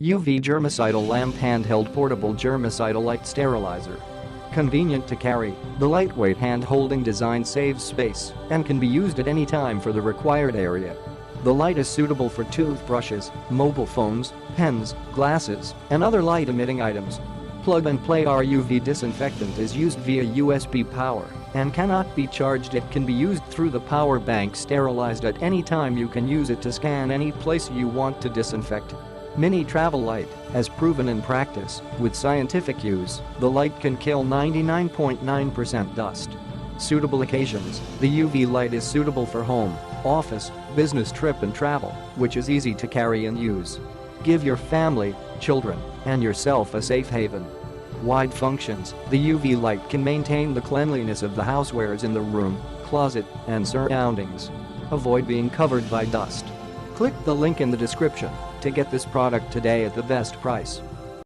UV Germicidal Lamp Handheld Portable Germicidal Light Sterilizer. Convenient to carry, the lightweight hand-holding design saves space and can be used at any time for the required area. The light is suitable for toothbrushes, mobile phones, pens, glasses, and other light-emitting items. Plug-and-play UV disinfectant is used via USB power and cannot be charged. It can be used through the power bank. Sterilized at any time. You can use it to scan any place you want to disinfect. Mini travel light has proven in practice, with scientific use, the light can kill 99.9% dust. Suitable occasions, the UV light is suitable for home, office, business trip and travel, which is easy to carry and use. Give your family, children, and yourself a safe haven. Wide functions, the UV light can maintain the cleanliness of the housewares in the room, closet, and surroundings. Avoid being covered by dust. Click the link in the description to get this product today at the best price.